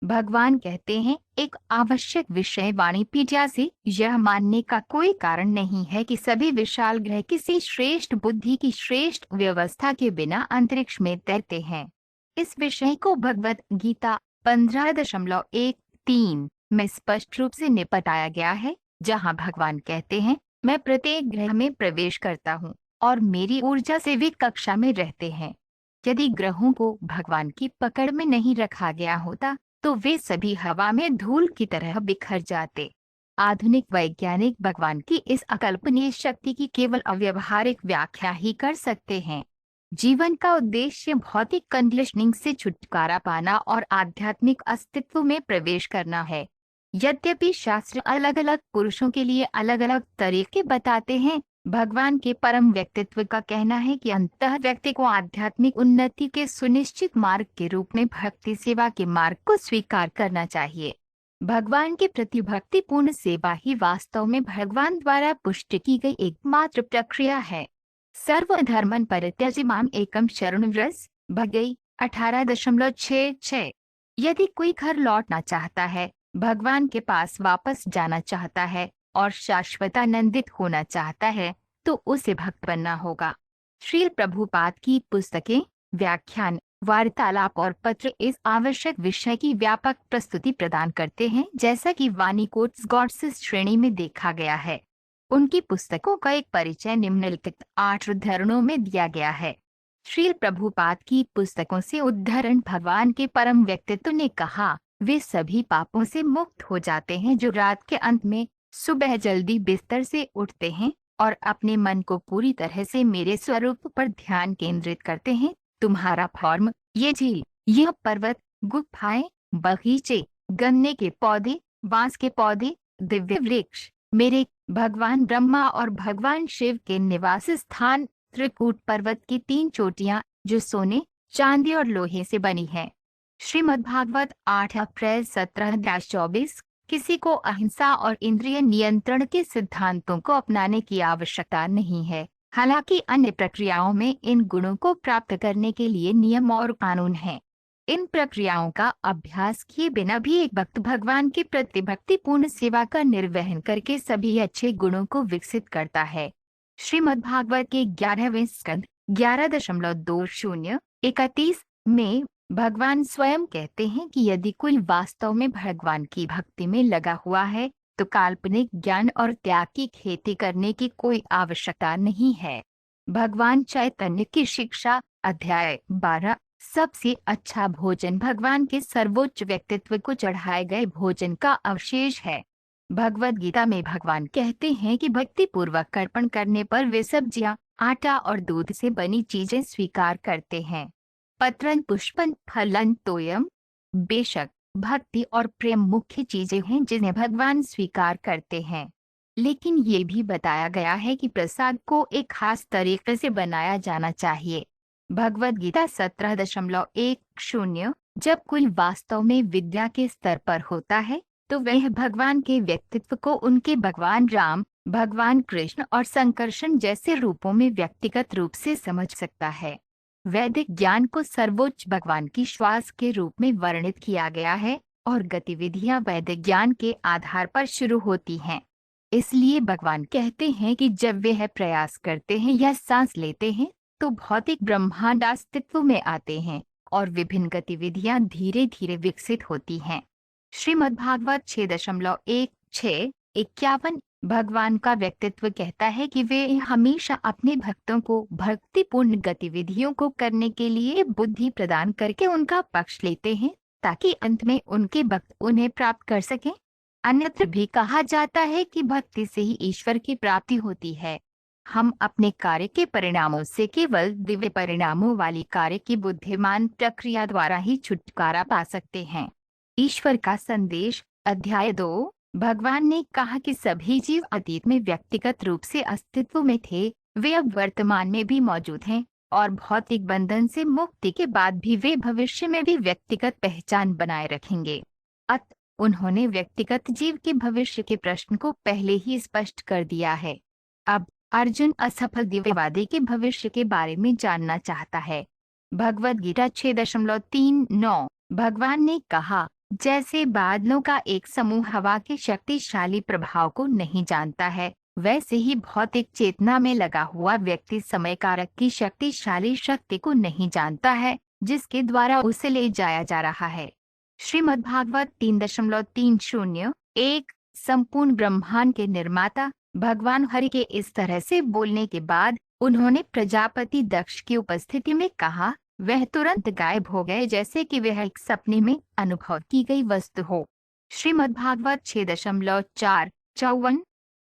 भगवान कहते हैं, एक आवश्यक विषय वाणिपीडिया से यह मानने का कोई कारण नहीं है कि सभी विशाल ग्रह किसी श्रेष्ठ बुद्धि की श्रेष्ठ व्यवस्था के बिना अंतरिक्ष में तैरते हैं। इस विषय को भगवत गीता 15.13 में स्पष्ट रूप से निपटाया गया है, जहां भगवान कहते हैं, मैं प्रत्येक ग्रह में प्रवेश करता हूँ और मेरी ऊर्जा से वे कक्षा में रहते हैं। यदि ग्रहों को भगवान की पकड़ में नहीं रखा गया होता तो वे सभी हवा में धूल की तरह बिखर जाते। आधुनिक वैज्ञानिक भगवान की इस अकल्पनीय शक्ति की केवल अव्यावहारिक व्याख्या ही कर सकते हैं। जीवन का उद्देश्य भौतिक कंडीशनिंग से छुटकारा पाना और आध्यात्मिक अस्तित्व में प्रवेश करना है। यद्यपि शास्त्र अलग अलग पुरुषों के लिए अलग अलग तरीके बताते हैं, भगवान के परम व्यक्तित्व का कहना है कि अंततः व्यक्ति को आध्यात्मिक उन्नति के सुनिश्चित मार्ग के रूप में भक्ति सेवा के मार्ग को स्वीकार करना चाहिए। भगवान के प्रति भक्तिपूर्ण सेवा ही वास्तव में भगवान द्वारा पुष्ट की गई एकमात्र प्रक्रिया है। सर्वधर्मन परित्यज्य माम एकम शरणं व्रज भगई 18.66। यदि कोई घर लौटना चाहता है, भगवान के पास वापस जाना चाहता है और शाश्वतानंदित होना चाहता है, तो उसे भक्त बनना होगा। श्रील प्रभुपाद की पुस्तकें, व्याख्यान, वार्तालाप और पत्र इस आवश्यक विषय की व्यापक प्रस्तुति प्रदान करते हैं, जैसा कि वाणी कोट्स गॉड्स श्रेणी में देखा गया है। उनकी पुस्तकों का एक परिचय निम्नलिखित 8 उद्धरणों में दिया गया है। श्रील प्रभुपाद की पुस्तकों से उद्धरण। भगवान के परम व्यक्तित्व ने कहा, वे सभी पापों से मुक्त हो जाते हैं जो रात के अंत में सुबह जल्दी बिस्तर से उठते हैं और अपने मन को पूरी तरह से मेरे स्वरूप पर ध्यान केंद्रित करते हैं। तुम्हारा फॉर्म, ये झील, यह पर्वत, गुफाएं, बगीचे, गन्ने के पौधे, बांस के पौधे, दिव्य वृक्ष, मेरे भगवान ब्रह्मा और भगवान शिव के निवास स्थान, त्रिकूट पर्वत की 3 चोटियां जो सोने, चांदी और लोहे से बनी हैं। श्रीमद्भागवत 8 अप्रैल 17-24। किसी को अहिंसा और इंद्रिय नियंत्रण के सिद्धांतों को अपनाने की आवश्यकता नहीं है। हालांकि अन्य प्रक्रियाओं में इन गुणों को प्राप्त करने के लिए नियम और कानून हैं। इन प्रक्रियाओं का अभ्यास किए बिना भी एक भक्त भगवान के प्रति भक्तिपूर्ण सेवा का निर्वहन करके सभी अच्छे गुणों को विकसित करता है। श्रीमद्भागवत के 11वें स्कंद 11.20-31 में भगवान स्वयं कहते हैं कि यदि कोई वास्तव में भगवान की भक्ति में लगा हुआ है तो काल्पनिक ज्ञान और त्याग की खेती करने की कोई आवश्यकता नहीं है। भगवान चैतन्य की शिक्षा, अध्याय 12। सबसे अच्छा भोजन भगवान के सर्वोच्च व्यक्तित्व को चढ़ाए गए भोजन का अवशेष है। भगवद गीता में भगवान कहते हैं कि भक्ति पूर्वक अर्पण करने पर वे सब्जियां, आटा और दूध से बनी चीजें स्वीकार करते हैं। पत्रन पुष्पन फलन तोयम। बेशक भक्ति और प्रेम मुख्य चीजें हैं जिन्हें भगवान स्वीकार करते हैं, लेकिन ये भी बताया गया है कि प्रसाद को एक खास तरीके से बनाया जाना चाहिए। भगवद गीता 17.10। जब कोई वास्तव में विद्या के स्तर पर होता है तो वह भगवान के व्यक्तित्व को उनके भगवान राम, भगवान कृष्ण और संकर्षण जैसे रूपों में व्यक्तिगत रूप से समझ सकता है। वैदिक ज्ञान को सर्वोच्च भगवान की श्वास के रूप में वर्णित किया गया है और गतिविधियां वैदिक ज्ञान के आधार पर शुरू होती हैं। इसलिए भगवान कहते हैं कि जब वे प्रयास करते हैं या सांस लेते हैं तो भौतिक ब्रह्मांड अस्तित्व में आते हैं और विभिन्न गतिविधियां धीरे धीरे विकसित होती हैं। श्रीमद्भागवत 6.16-51। भगवान का व्यक्तित्व कहता है कि वे हमेशा अपने भक्तों को भक्तिपूर्ण गतिविधियों को करने के लिए बुद्धि प्रदान करके उनका पक्ष लेते हैं ताकि अंत में उनके भक्त उन्हें प्राप्त कर सकें। अन्यत्र भी कहा जाता है कि भक्ति से ही ईश्वर की प्राप्ति होती है। हम अपने कार्य के परिणामों से केवल दिव्य परिणामों वाली कार्य की बुद्धिमान प्रक्रिया द्वारा ही छुटकारा पा सकते हैं। ईश्वर का संदेश, अध्याय 2। भगवान ने कहा कि सभी जीव अतीत में व्यक्तिगत रूप से अस्तित्व में थे, वे अब वर्तमान में भी मौजूद हैं और भौतिक बंधन से मुक्ति के बाद भी वे भविष्य में भी व्यक्तिगत पहचान बनाए रखेंगे। उन्होंने व्यक्तिगत जीव के भविष्य के प्रश्न को पहले ही स्पष्ट कर दिया है। अब अर्जुन असफल दिव्यवादी के भविष्य के बारे में जानना चाहता है। भगवद गीता 6.39। भगवान ने कहा, जैसे बादलों का एक समूह हवा के शक्तिशाली प्रभाव को नहीं जानता है, वैसे ही भौतिक चेतना में लगा हुआ व्यक्ति समय कारक की शक्तिशाली शक्ति को नहीं जानता है, जिसके द्वारा उसे ले जाया जा रहा है। श्रीमद्भागवत 3.301। संपूर्ण ब्रह्मांड के निर्माता भगवान हरि के इस तरह से बोलने के बाद उन्होंने प्रजापति दक्ष की उपस्थिति में कहा, वह तुरंत गायब हो गए जैसे कि वह एक सपने में अनुभव की गई वस्तु हो। श्रीमद्भागवत 6.454।